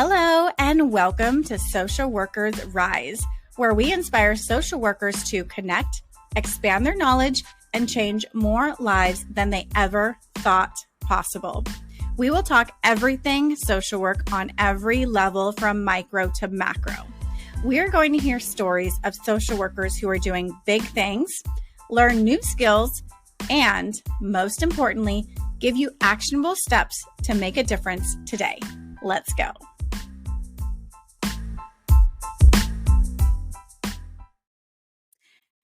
Hello, and welcome to Social Workers Rise, where we inspire social workers to connect, expand their knowledge, and change more lives than they ever thought possible. We will talk everything social work on every level from micro to macro. We are going to hear stories of social workers who are doing big things, learn new skills, and most importantly, give you actionable steps to make a difference today. Let's go.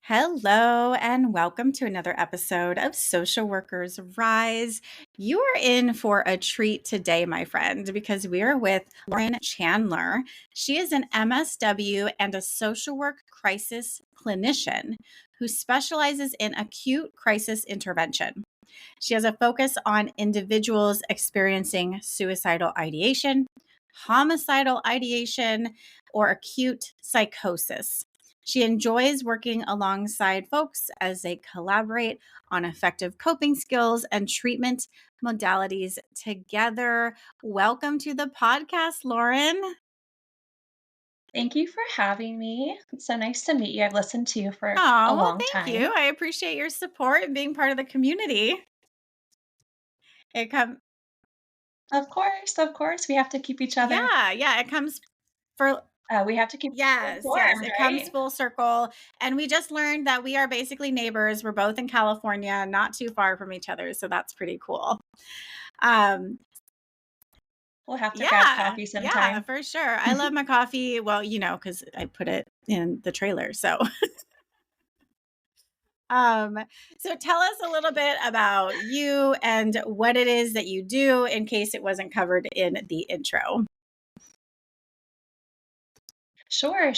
Hello, and welcome to another episode of Social Workers Rise. You are in for a treat today, my friend, because we are with Lauren Chandler. She is an MSW and a social work crisis clinician who specializes in acute crisis intervention. She has a focus on individuals experiencing suicidal ideation, homicidal ideation, or acute psychosis. She enjoys working alongside folks as they collaborate on effective coping skills and treatment modalities together. Welcome to the podcast, Lauren. Thank you for having me. It's so nice to meet you. I've listened to you for a Oh, well, long thank time. you. I appreciate your support and being part of the community. It comes, Of course, we have to keep each other. it comes for We have to keep each other Yes, informed, it comes right? full circle. And we just learned that we are basically neighbors. We're both in California, not too far from each other. So that's pretty cool. Um, We'll have to grab coffee yeah, sometime. for sure. I love my coffee. Well, because I put it in the trailer. So, um, so tell us a little bit about you and what it is that you do in case it wasn't covered in the intro. Sure.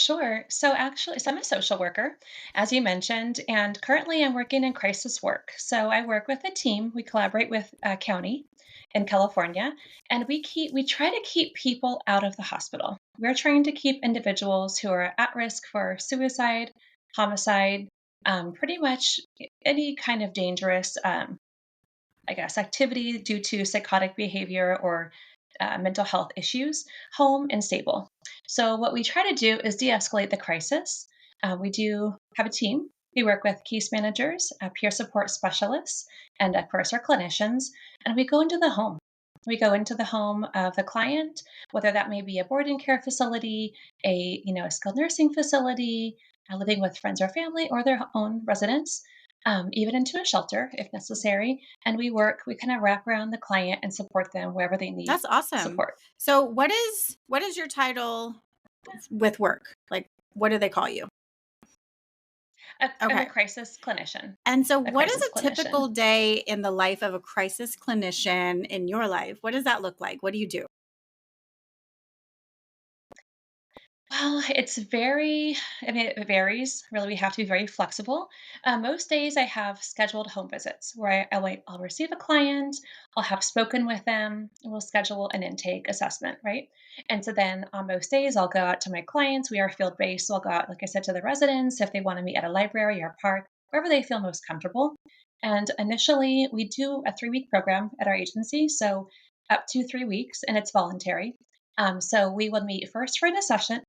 So I'm a social worker, as you mentioned, and currently I'm working in crisis work. So I work with a team. We collaborate with a county in California, and we try to keep people out of the hospital. We're trying to keep individuals who are at risk for suicide, homicide, pretty much any kind of dangerous, activity due to psychotic behavior or mental health issues, home and stable. So, what we try to do is de escalate the crisis. We do have a team. We work with case managers, peer support specialists, and of course, our clinicians, and we go into the home. We go into the home of the client, whether that may be a boarding care facility, a skilled nursing facility, living with friends or family, or their own residence, even into a shelter if necessary. And we kind of wrap around the client and support them wherever they need That's awesome. support. So, what is your title with work? Like, what do they call you? I'm a Okay. crisis clinician. And so, A what is crisis a typical clinician. day in the life of a crisis clinician in your life? What does that look like? What do you do? Well, it varies. Really, we have to be very flexible. Most days I have scheduled home visits where I'll receive a client, I'll have spoken with them, and we'll schedule an intake assessment, right? And so then on most days, I'll go out to my clients. We are field based. So I'll go out, like I said, to the residents if they want to meet at a library or a park, wherever they feel most comfortable. And initially, we do a 3-week program at our agency. So up to 3 weeks, and it's voluntary. So we would meet first for an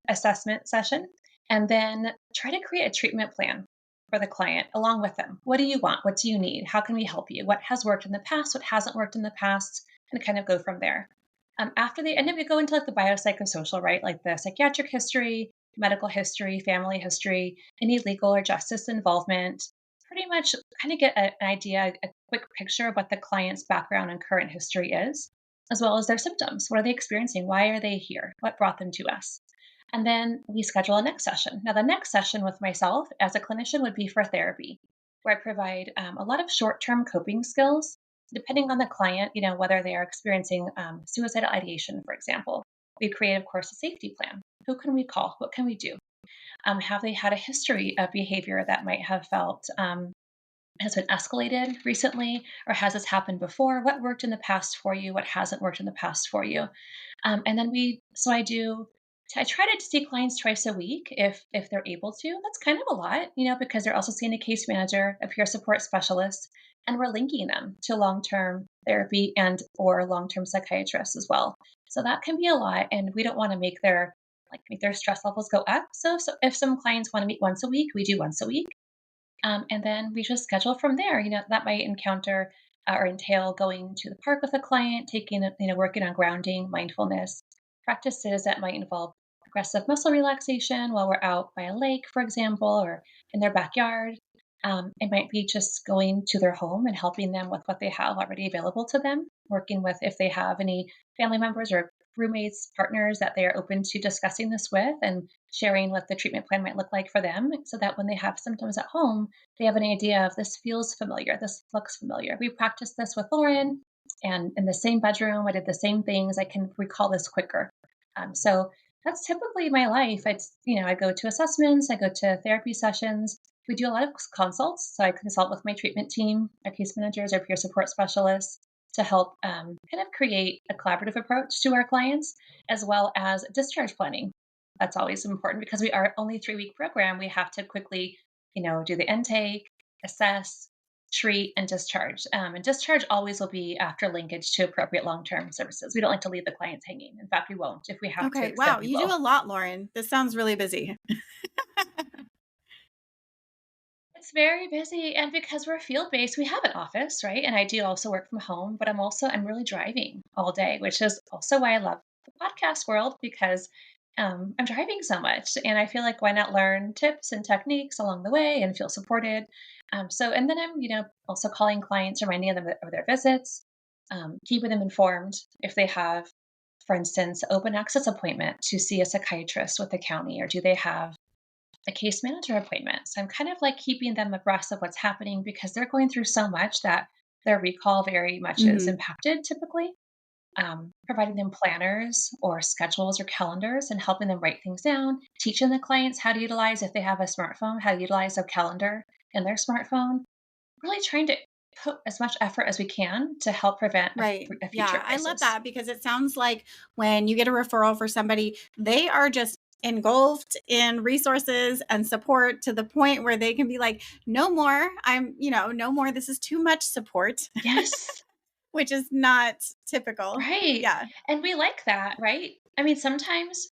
assessment session, and then try to create a treatment plan for the client along with them. What do you want? What do you need? How can we help you? What has worked in the past? What hasn't worked in the past? And kind of go from there. And then we go into like the biopsychosocial, right? Like the psychiatric history, medical history, family history, any legal or justice involvement. Pretty much kind of get an idea, a quick picture of what the client's background and current history is, as well as their symptoms. What are they experiencing? Why are they here? What brought them to us? And then we schedule a next session. Now, the next session with myself as a clinician would be for therapy, where I provide a lot of short term coping skills, depending on the client, whether they are experiencing suicidal ideation, for example. We create, of course, a safety plan. Who can we call? What can we do? Have they had a history of behavior that might have felt has been escalated recently, or has this happened before? What worked in the past for you? What hasn't worked in the past for you? And then I do I try to see clients twice a week if they're able to. That's kind of a lot, because they're also seeing a case manager, a peer support specialist, and we're linking them to long-term therapy and or long-term psychiatrists as well. So that can be a lot, and we don't want to make their stress levels go up. So if some clients want to meet once a week, we do once a week. And then we just schedule from there. That might encounter or entail going to the park with a client, working on grounding, mindfulness practices that might involve progressive muscle relaxation while we're out by a lake, for example, or in their backyard. It might be just going to their home and helping them with what they have already available to them, working with if they have any family members or roommates, partners that they are open to discussing this with and sharing what the treatment plan might look like for them so that when they have symptoms at home, they have an idea of this feels familiar, this looks familiar. We practiced this with Lauren, and in the same bedroom, I did the same things. I can recall this quicker. So that's typically my life. I go to assessments, I go to therapy sessions. We do a lot of consults. So I consult with my treatment team, our case managers, our peer support specialists to help kind of create a collaborative approach to our clients, as well as discharge planning. That's always important because we are only 3 week program. We have to quickly, do the intake, assess, treat, and discharge. And discharge always will be after linkage to appropriate long-term services. We don't like to leave the clients hanging. In fact, we won't. If we have to Okay. extend, Wow. we You do will. a lot, Lauren. This sounds really busy. It's very busy, and because we're field-based, we have an office, right? And I do also work from home, but I'm really driving all day, which is also why I love the podcast world because I'm driving so much, and I feel like why not learn tips and techniques along the way and feel supported. And then I'm, also calling clients, reminding them of their visits, keeping them informed if they have, for instance, open access appointment to see a psychiatrist with the county, or do they have a case manager appointment. So I'm kind of like keeping them abreast of what's happening because they're going through so much that their recall very much is Hmm. impacted typically. Providing them planners or schedules or calendars and helping them write things down, teaching the clients how to utilize, if they have a smartphone, how to utilize a calendar in their smartphone. Really trying to put as much effort as we can to help prevent Right. a future Yeah. I love crisis. that because it sounds like when you get a referral for somebody, they are just engulfed in resources and support to the point where they can be like, no more. No more. This is too much support, Yes. which is not typical. Right. Yeah. And we like that, right? I mean, sometimes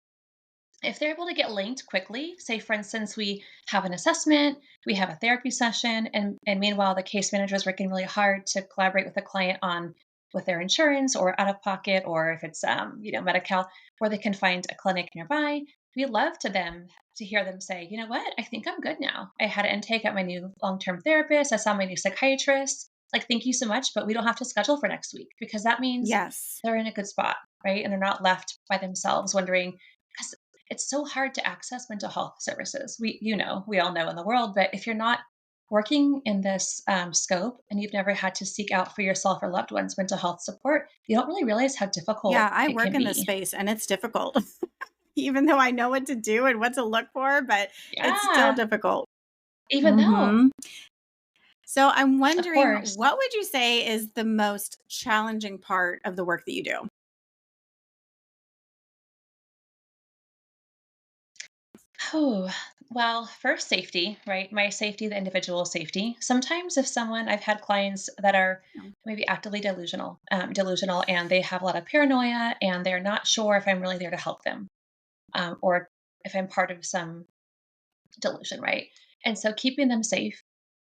if they're able to get linked quickly, say for instance, we have an assessment, we have a therapy session, and meanwhile the case manager is working really hard to collaborate with the client on with their insurance or out of pocket, or if it's Medi-Cal, where they can find a clinic nearby. We love to hear them say, you know what, I think I'm good now. I had an intake at my new long-term therapist. I saw my new psychiatrist. Like, thank you so much, but we don't have to schedule for next week because that means Yes. they're in a good spot, right? And they're not left by themselves wondering, it's so hard to access mental health services. We all know in the world, but if you're not working in this scope and you've never had to seek out for yourself or loved ones mental health support, you don't really realize how Yeah. difficult I it work can in this be. space and it's difficult, even though I know what to do and what to look for, but it's still Yeah, difficult. even though, Hmm. So I'm of wondering, course. what would you say is the most challenging part of the work that you do? Oh, well, first safety, right? My safety, the individual safety. Sometimes if I've had clients that are No. maybe actively delusional, and they have a lot of paranoia, and they're not sure if I'm really there to help them, or if I'm part of some delusion, right? And so keeping them safe,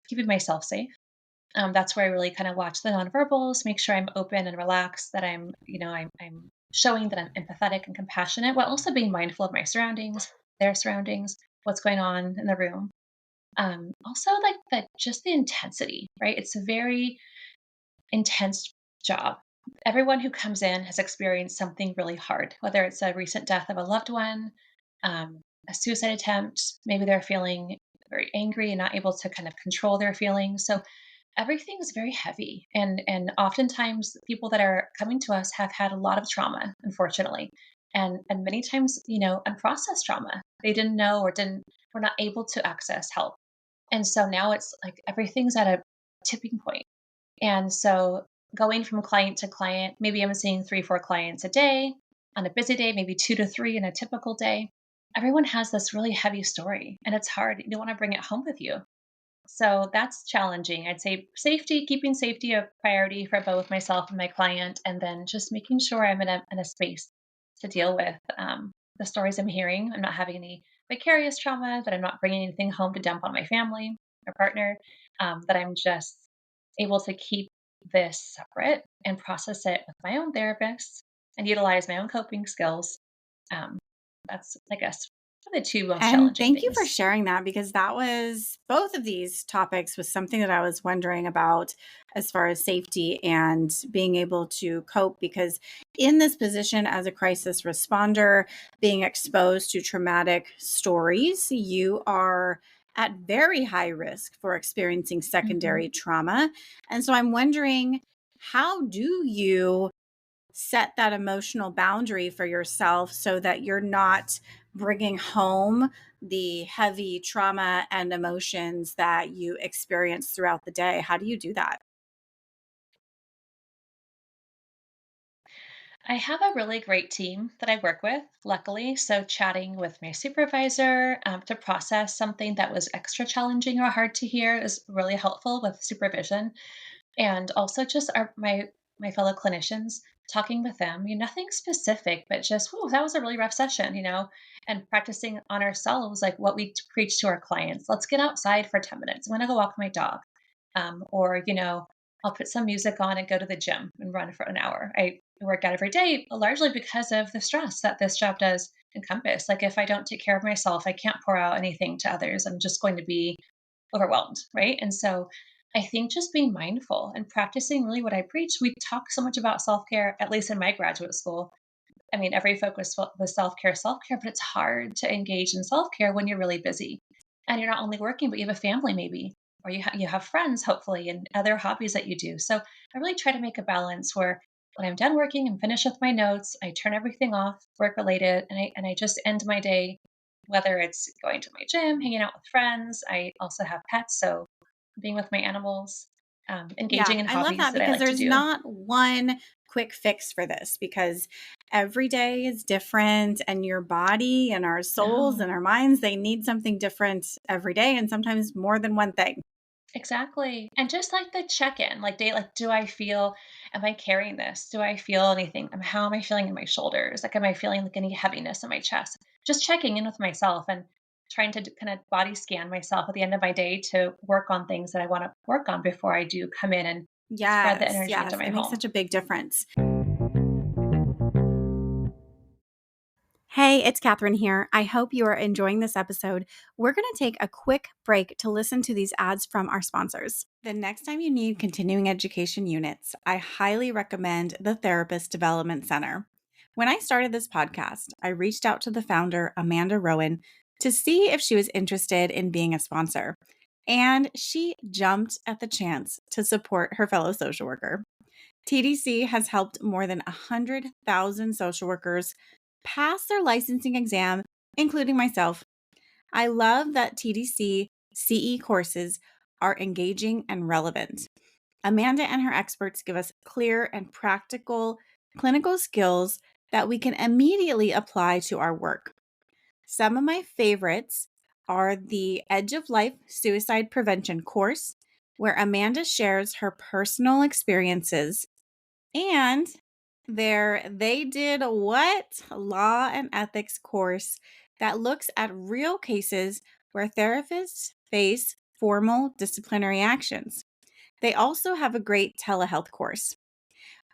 keeping myself safe. That's where I really kind of watch the nonverbals, make sure I'm open and relaxed, that I'm showing that I'm empathetic and compassionate, while also being mindful of my surroundings, their surroundings, what's going on in the room. Also, like just the intensity, right? It's a very intense job. Everyone who comes in has experienced something really hard, whether it's a recent death of a loved one, a suicide attempt. Maybe they're feeling very angry and not able to kind of control their feelings. So everything's very heavy, and oftentimes people that are coming to us have had a lot of trauma, unfortunately, and many times, unprocessed trauma. They didn't know or didn't were not able to access help, and so now it's like everything's at a tipping point. And so going from client to client, maybe I'm seeing 3 4 clients a day. on a busy day, maybe 2 to 3 in a typical day. Everyone has this really heavy story, and it's hard. You don't wanna bring it home with you. So that's challenging. I'd say safety, keeping safety a priority for both myself and my client, and then just making sure I'm in a space to deal with the stories I'm hearing. I'm not having any vicarious trauma, that I'm not bringing anything home to dump on my family or partner, that I'm just able to keep this separate and process it with my own therapist and utilize my own coping skills. Um, that's, I guess, the two most And challenging thank you for things. sharing that because that was both of these topics was something that I was wondering about as far as safety and being able to cope because in this position as a crisis responder, being exposed to traumatic stories, you are at very high risk for experiencing Mhm. secondary trauma. And so I'm wondering, how do you set that emotional boundary for yourself so that you're not bringing home the heavy trauma and emotions that you experience throughout the day? How do you do that? I have a really great team that I work with, luckily. So, chatting with my supervisor to process something that was extra challenging or hard to hear is really helpful with supervision. And also, just my fellow clinicians, talking with them. Nothing specific, but just, whoa, that was a really rough session, and practicing on ourselves, like what we preach to our clients. Let's get outside for 10 minutes. I'm going to go walk my dog. Or, I'll put some music on and go to the gym and run for an hour. I work out every day largely because of the stress that this job does encompass. Like, if I don't take care of myself, I can't pour out anything to others. I'm just going to be overwhelmed, right? And so I think just being mindful and practicing really what I preach. We talk so much about self care, at least in my graduate school. I mean, every focus was self care, but it's hard to engage in self care when you're really busy and you're not only working, but you have a family maybe, or you have friends, hopefully, and other hobbies that you do. So I really try to make a balance where when I'm done working and finished with my notes, I turn everything off work related, and I just end my day, whether it's going to my gym, hanging out with friends. I also have pets, so being with my animals, Yeah, engaging in I love hobbies that that I because like to there's do. not one quick fix for this because every day is different and your body and our souls No. and our minds, they need something different every day and sometimes more than one thing. Exactly. And just like the check-in, like, do I feel, am I carrying this? Do I feel anything? How am I feeling in my shoulders? Like, am I feeling like any heaviness in my chest? Just checking in with myself and trying to kind of body scan myself at the end of my day to work on things that I want to work on before I do come in and spread the Yes, energy into yes, my it makes home. such a big difference. Hey, it's Catherine here. I hope you are enjoying this episode. We're going to take a quick break to listen to these ads from our sponsors. The next time you need continuing education units, I highly recommend the Therapist Development Center. When I started this podcast, I reached out to the founder, Amanda Rowan, to see if she was interested in being a sponsor. And she jumped at the chance to support her fellow social worker. TDC has helped more than 100,000 social workers pass their licensing exam, including myself. I love that TDC CE courses are engaging and relevant. Amanda and her experts give us clear and practical clinical skills that we can immediately apply to our work. Some of my favorites are the Edge of Life Suicide Prevention course, where Amanda shares her personal experiences and their They Did What Law and Ethics course that looks at real cases where therapists face formal disciplinary actions. They also have a great telehealth course.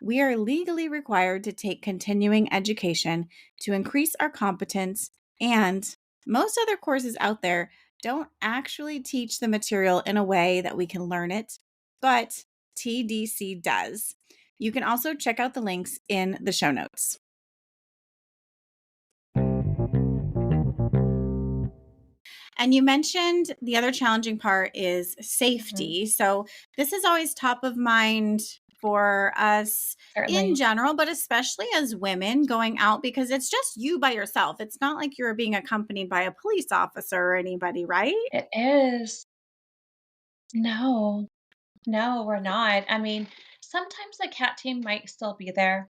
We are legally required to take continuing education to increase our competence, and most other courses out there don't actually teach the material in a way that we can learn it, but TDC does. You can also check out the links in the show notes. And you mentioned the other challenging part is Mhm. safety. So, this is always top of mind for us in Certainly. general, but especially as women going out because it's just you by yourself. It's not like you're being accompanied by a police officer or anybody, right? It is. No, no, we're not. I mean, sometimes the cat team might still be there.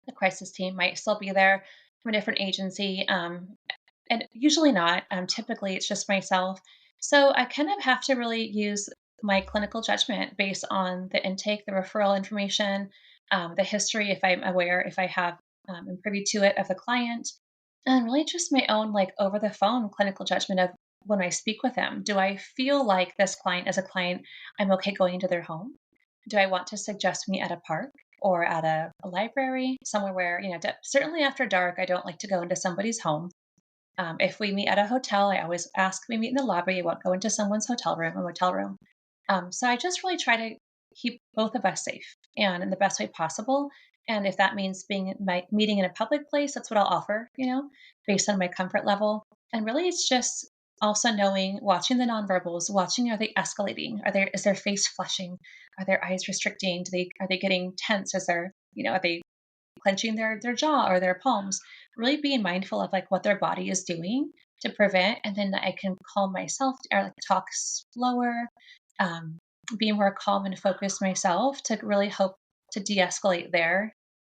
The crisis team might still be there from a different agency, and usually not. Typically, it's just myself. So I kind of have to really use my clinical judgment based on the intake, the referral information, the history, if I'm aware, if I have am privy to it of the client, and really just my own like over the phone clinical judgment of when I speak with them. Do I feel like this client as a client, I'm okay going into their home? Do I want to suggest me at a park or at a library, somewhere where, certainly after dark, I don't like to go into somebody's home. If we meet at a hotel, I always ask we meet in the lobby. I won't go into someone's hotel room or motel room. So I just really try to keep both of us safe and in the best way possible. And if that means being meeting in a public place, that's what I'll offer, based on my comfort level. And really, it's just also knowing, watching the nonverbals, watching are they escalating? Is their face flushing? Are their eyes restricting? Are they getting tense? Are they clenching their jaw or their palms? Really being mindful of like what their body is doing to prevent, and then I can calm myself or like talk slower, um, be more calm and focused myself to really hope to de-escalate their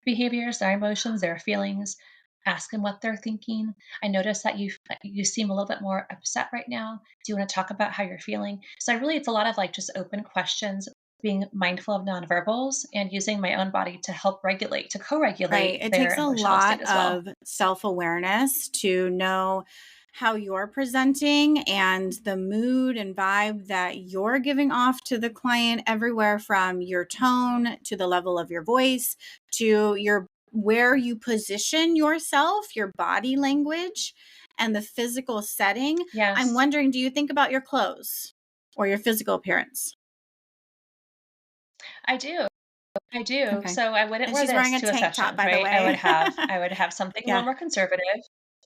behaviors, their emotions, their feelings. Ask them what they're thinking. I notice that you seem a little bit more upset right now. Do you want to talk about how you're feeling? So it's a lot of like just open questions, being mindful of nonverbals and using my own body to help regulate, to Right. co-regulate It their takes a emotional state lot as well. of self awareness to know how you're presenting and the mood and vibe that you're giving off to the client, everywhere from your tone to the level of your voice to your where you position yourself, your body language, and the physical setting. I'm Yes, wondering, do you think about your clothes or your physical appearance? I do. I do. Okay. So I wouldn't And wear she's wearing this a to a tank top, session, by the right? I would way. have I would have something a little Yeah. more conservative.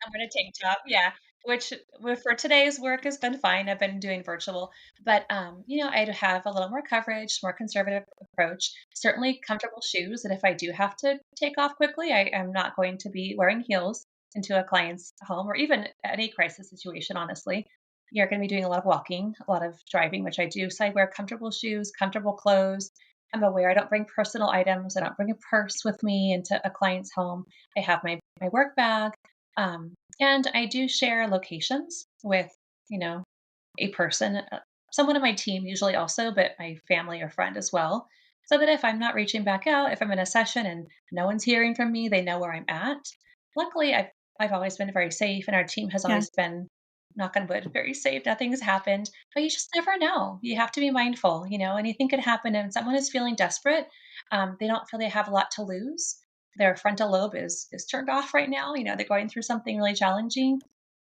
I'm wearing a tank top, yeah, which for today's work has been fine. I've been doing virtual, but I'd have a little more coverage, more conservative approach. Certainly comfortable shoes that if I do have to take off quickly, I am not going to be wearing heels into a client's home or even any crisis situation, honestly. You're going to be doing a lot of walking, a lot of driving, which I do. So I wear comfortable shoes, comfortable clothes. I'm aware I don't bring personal items. I don't bring a purse with me into a client's home. I have my work bag. And I do share locations with, you know, a person, someone on my team usually also, but my family or friend as well. So that if I'm not reaching back out, if I'm in a session and no one's hearing from me, they know where I'm at. Luckily, I've always been very safe, and our team has Yeah. always been, knock on wood, very safe. Nothing's happened, but you just never know. You have to be mindful. Anything could happen, and someone is feeling desperate. They don't feel they have a lot to lose. Their frontal lobe is turned off right now. They're going through something really challenging,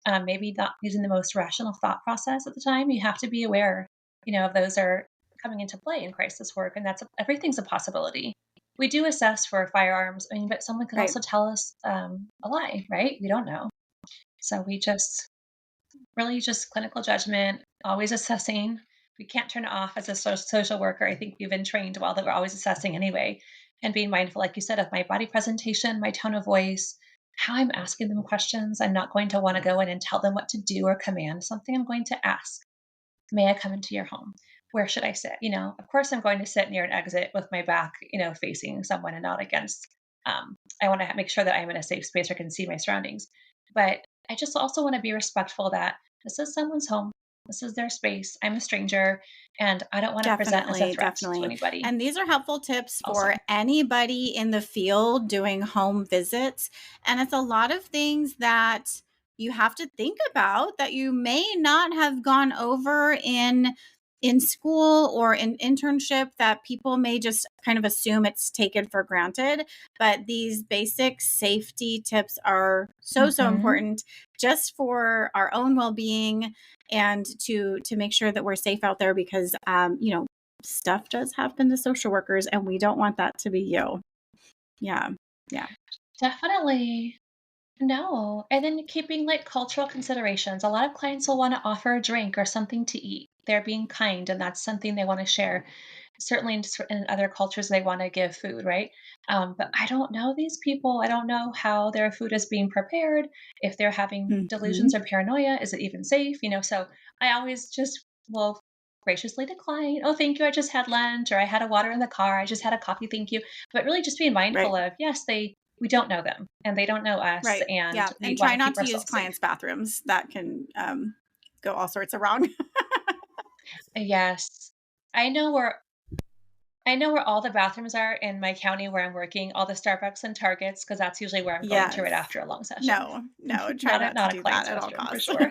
maybe not using the most rational thought process at the time. You have to be aware, of those are coming into play in crisis work, and everything's a possibility. We do assess for firearms, but someone could Right. also tell us a lie, right? We don't know. So we just really just clinical judgment, always assessing. We can't turn it off as a social worker. I think we've been trained well that we're always assessing anyway, and being mindful, like you said, of my body presentation, my tone of voice, how I'm asking them questions. I'm not going to want to go in and tell them what to do or command something. I'm going to ask, may I come into your home? Where should I sit? Of course, I'm going to sit near an exit with my back, facing someone and not against. I want to make sure that I'm in a safe space where I can see my surroundings. But I just also want to be respectful that this is someone's home. This is their space. I'm a stranger, and I don't want to present as a Definitely, threat to definitely. anybody. And these are helpful tips for Also, anybody in the field doing home visits. And it's a lot of things that you have to think about that you may not have gone over in school or in internship, that people may just kind of assume it's taken for granted. But these basic safety tips are so hmm important just for our own well-being and to make sure that we're safe out there, because stuff does happen to social workers and we don't want that to be you. Yeah. Yeah. definitely. No, and then keeping like cultural considerations. A lot of clients will want to offer a drink or something to eat. They're being kind, and that's something they want to share. Certainly, in other cultures, they want to give food, right? But I don't know these people. I don't know how their food is being prepared. If they're having delusions Mhm. or paranoia, is it even safe? So I always just will graciously decline. Oh, thank you. I just had lunch, or I had a water in the car. I just had a coffee. Thank you. But really, just being Right. mindful of, yes, they we don't know them and they don't know us, Right. and Yeah. we And want try to not keep to use ourselves safe. clients' bathrooms. That can go all sorts of wrong. Yes. I know where I know where all the bathrooms are in my county where I'm working, all the Starbucks and Targets, because that's usually where I'm going to right Yes. after a long session. No, no, try Not a not to not a do that client's at all restroom for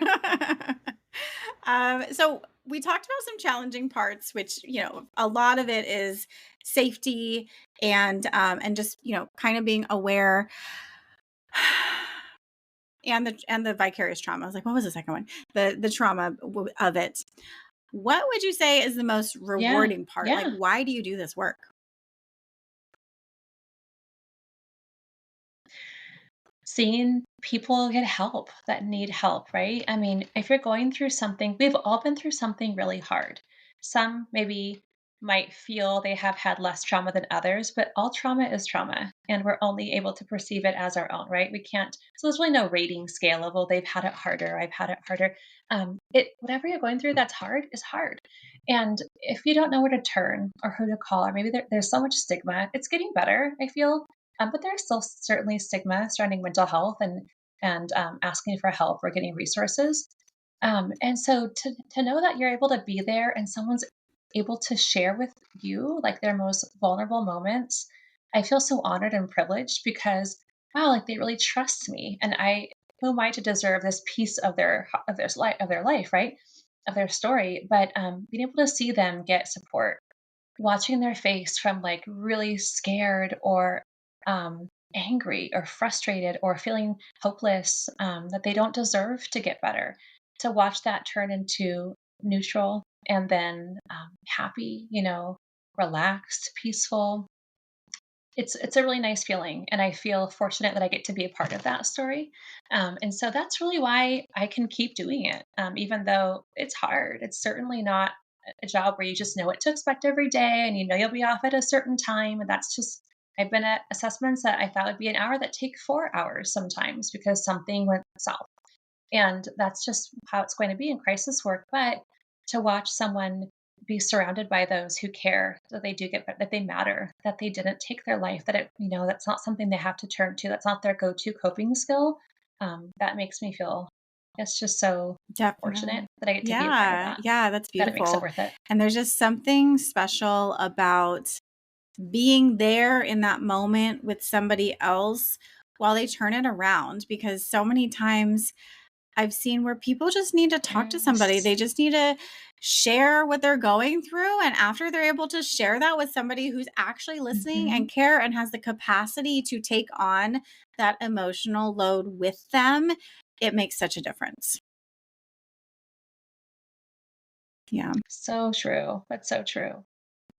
costs. sure. So we talked about some challenging parts, which, a lot of it is safety and just, kind of being aware and the vicarious trauma. I was like, what was the second one? The trauma of it. What would you say is the most Yeah. rewarding part? Like, Yeah. why do you do this work? Seeing people get help that need help, right? I mean, if you're going through something, we've all been through something really hard. Some maybe might feel they have had less trauma than others, but all trauma is trauma, and we're only able to perceive it as our own, right? We can't, so there's really no rating scale of, well, they've had it harder, I've had it harder. Whatever you're going through that's hard is hard. And if you don't know where to turn or who to call, or maybe there's so much stigma, it's getting better, I feel, but there's still certainly stigma surrounding mental health and asking for help or getting resources. And so to know that you're able to be there and someone's able to share with you like their most vulnerable moments, I feel so honored and privileged because wow, like they really trust me, and I who am I to deserve this piece of their life, right? Of their story, but being able to see them get support, watching their face from like really scared or angry or frustrated or feeling hopeless, that they don't deserve to get better, to watch that turn into neutral and then happy, relaxed, peaceful. It's a really nice feeling, and I feel fortunate that I get to be a part of that story. And so that's really why I can keep doing it, even though it's hard. It's certainly not a job where you just know what to expect every day, and you know you'll be off at a certain time. And that's just I've been at assessments that I thought would be an hour that take 4 hours sometimes because something went south. And that's just how it's going to be in crisis work. But to watch someone be surrounded by those who care that they do get that they matter, that they didn't take their life, that that's not something they have to turn to, that's not their go-to coping skill. That makes me feel it's just so fortunate Definitely. that I get to be a part of Yeah. that. Yeah. That's That it makes it beautiful. worth it. And there's just something special about being there in that moment with somebody else while they turn it around, because so many times I've seen where people just need to talk to somebody. Yes. They just need to share what they're going through. And after they're able to share that with somebody who's actually listening and Mhm. care and has the capacity to take on that emotional load with them, it makes such a difference. Yeah. So true. That's so true.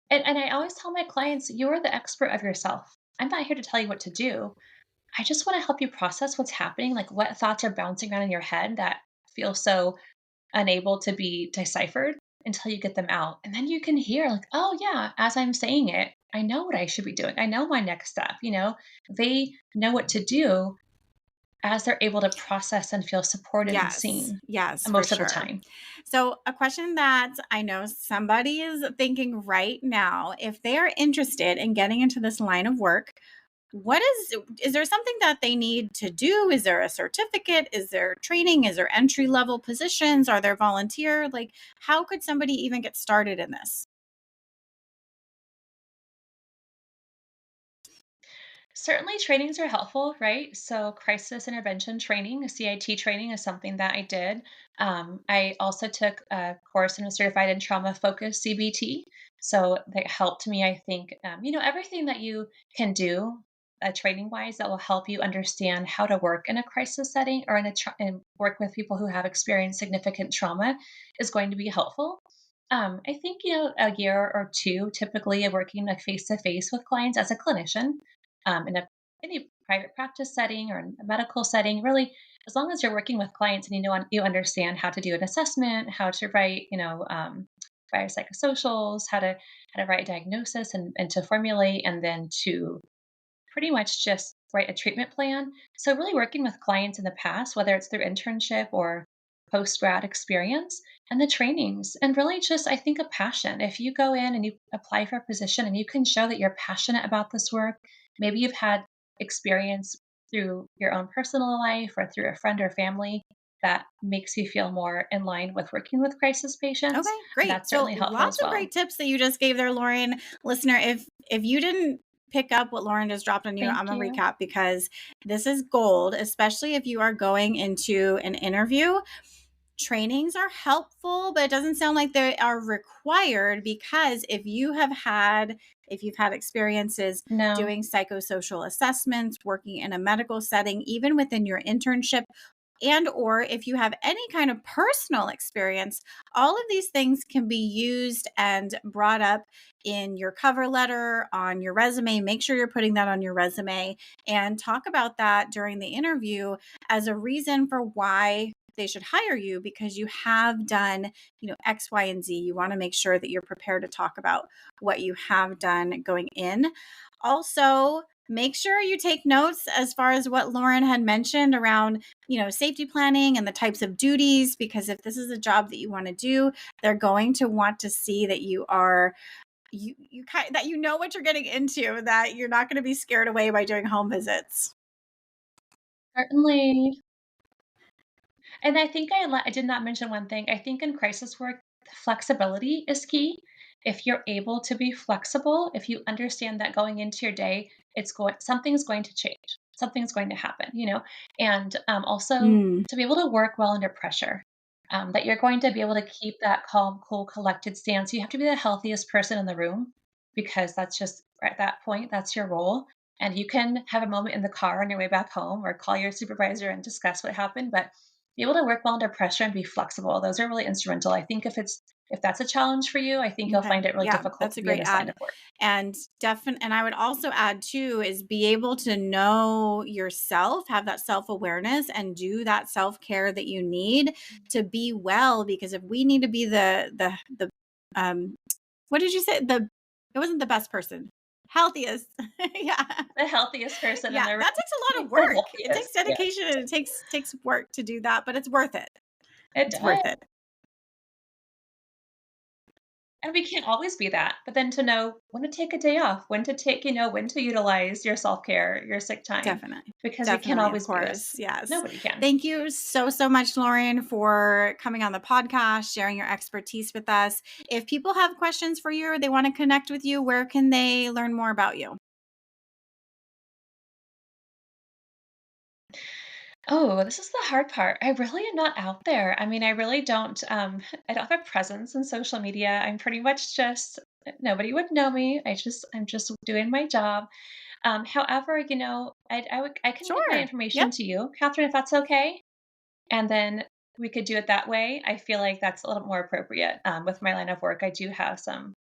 And I always tell my clients, you're the expert of yourself. I'm not here to tell you what to do. I just want to help you process what's happening, like what thoughts are bouncing around in your head that feel so unable to be deciphered until you get them out. And then you can hear, like, oh, yeah, as I'm saying it, I know what I should be doing. I know my next step. They know what to do as they're able to process and feel supported and Yes. seen Yes, for most of the sure. time. So, a question that I know somebody is thinking right now, if they are interested in getting into this line of work, what is there something that they need to do? Is there a certificate? Is there training? Is there entry level positions? Are there volunteer? Like, how could somebody even get started in this? Certainly, trainings are helpful, right? So, crisis intervention training, CIT training, is something that I did. I also took a course and was certified in trauma focused CBT. So, that helped me, I think, everything that you can do training wise that will help you understand how to work in a crisis setting or and work with people who have experienced significant trauma is going to be helpful. I think, a year or two typically of working like face to face with clients as a clinician in any private practice setting or in a medical setting, really, as long as you're working with clients and you understand how to do an assessment, how to write, biopsychosocials, how to write diagnosis and to formulate, and then to pretty much just write a treatment plan. So really working with clients in the past, whether it's through internship or post grad experience and the trainings, and really just I think a passion. If you go in and you apply for a position and you can show that you're passionate about this work, maybe you've had experience through your own personal life or through a friend or family that makes you feel more in line with working with crisis Okay, patients, great. that's So certainly helpful lots as of well. great tips that you just gave there, Lauren. Listener, if you didn't pick up what Lauren just dropped on you, I'm Thank gonna you. recap because this is gold, especially if you are going into an interview. Trainings are helpful, but it doesn't sound like they are required because if you've had experiences No, doing psychosocial assessments, working in a medical setting, even within your internship, and or if you have any kind of personal experience, all of these things can be used and brought up in your cover letter, on your resume. Make sure you're putting that on your resume and talk about that during the interview as a reason for why they should hire you, because you have done, X, Y, and Z. You want to make sure that you're prepared to talk about what you have done going in. Also, make sure you take notes as far as what Lauren had mentioned around, safety planning and the types of duties, because if this is a job that you want to do, they're going to want to see that that you know what you're getting into, that you're not going to be scared away by doing home visits. certainly. And I think I did not mention one thing. I think in crisis work, flexibility is key. If you're able to be flexible, if you understand that going into your day, something's going to change, something's going to happen, and also Mm, to be able to work well under pressure. That you're going to be able to keep that calm, cool, collected stance. You have to be the healthiest person in the room because that's just at that point, that's your role. And you can have a moment in the car on your way back home or call your supervisor and discuss what happened, but be able to work well under pressure and be flexible. Those are really instrumental. I think if that's a challenge for you, I think you'll okay. find it really Yeah, difficult that's to a be in great this line add. of work. And I would also add too is be able to know yourself, have that self-awareness and do that self-care that you need to be well, because if we need to be the um what did you say? It wasn't the best person. Healthiest. Yeah. The healthiest person in Yeah, the room. that takes a lot of The work. It takes healthiest. Yes, dedication and it takes work to do that, but it's worth it. it It's does. worth it. And we can't always be that. But then to know when to take a day off, when to utilize your self care, your sick time, Definitely. because we can't Definitely, of always be this. course. Yes. Nobody can. Thank you so, so much, Lauren, for coming on the podcast, sharing your expertise with us. If people have questions for you or they want to connect with you, where can they learn more about you? Oh, this is the hard part. I really am not out there. I mean, I really don't I don't have a presence in social media. I'm pretty much just nobody would know me. I'm just doing my job. However, I can give my Sure. information Yep. to you, Catherine, if that's okay. And then we could do it that way. I feel like that's a little more appropriate. With my line of work, I do have some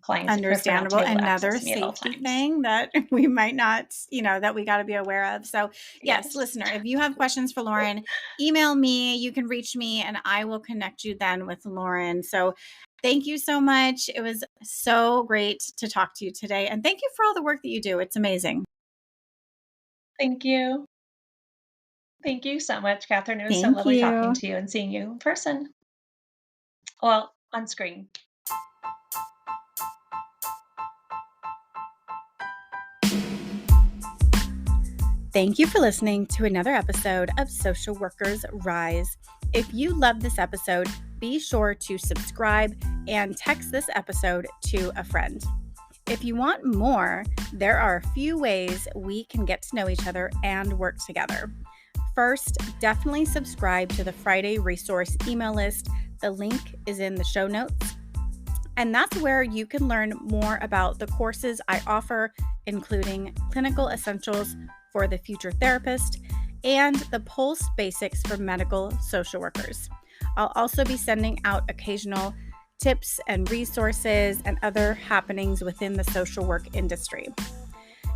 clients who prefer not to Understandable. be able to Another access me at all safety times. thing that we might not, that we got to be aware of. So, yes, Yes. listener, if you have questions for Lauren, email me. You can reach me and I will connect you then with Lauren. So, thank you so much. It was so great to talk to you today. And thank you for all the work that you do. It's amazing. Thank you. Thank you so much, Catherine. It was so Thank lovely talking you. to you and seeing you in person. Well, on screen. Thank you for listening to another episode of Social Workers Rise. If you love this episode, be sure to subscribe and text this episode to a friend. If you want more, there are a few ways we can get to know each other and work together. First, definitely subscribe to the Friday resource email list. The link is in the show notes. And that's where you can learn more about the courses I offer, including Clinical Essentials for the Future Therapist and the Pulse Basics for Medical Social Workers. I'll also be sending out occasional tips and resources and other happenings within the social work industry.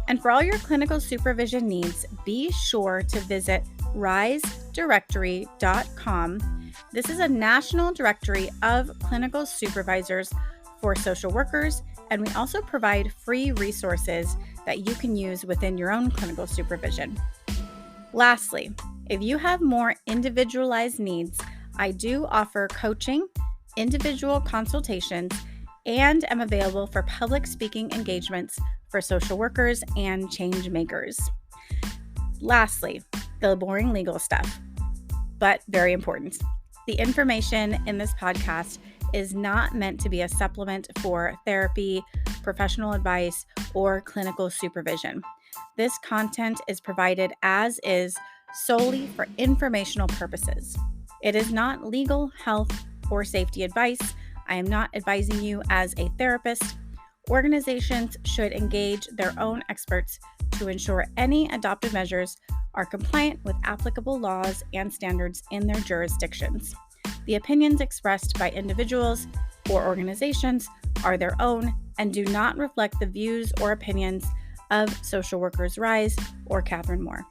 And for all your clinical supervision needs, be sure to visit risedirectory.com. This is a national directory of clinical supervisors for social workers, and we also provide free resources that you can use within your own clinical supervision. Lastly, if you have more individualized needs, I do offer coaching, individual consultations, and am available for public speaking engagements for social workers and change makers. Lastly, the boring legal stuff, but very important. The information in this podcast is not meant to be a supplement for therapy, professional advice, or clinical supervision. This content is provided as is solely for informational purposes. It is not legal, health, or safety advice. I am not advising you as a therapist. Organizations should engage their own experts to ensure any adopted measures are compliant with applicable laws and standards in their jurisdictions. The opinions expressed by individuals or organizations are their own and do not reflect the views or opinions of Social Workers Rise or Catherine Moore.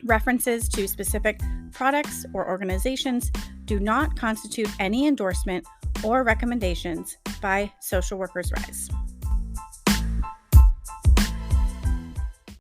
References to specific products or organizations do not constitute any endorsement or recommendations by Social Workers Rise.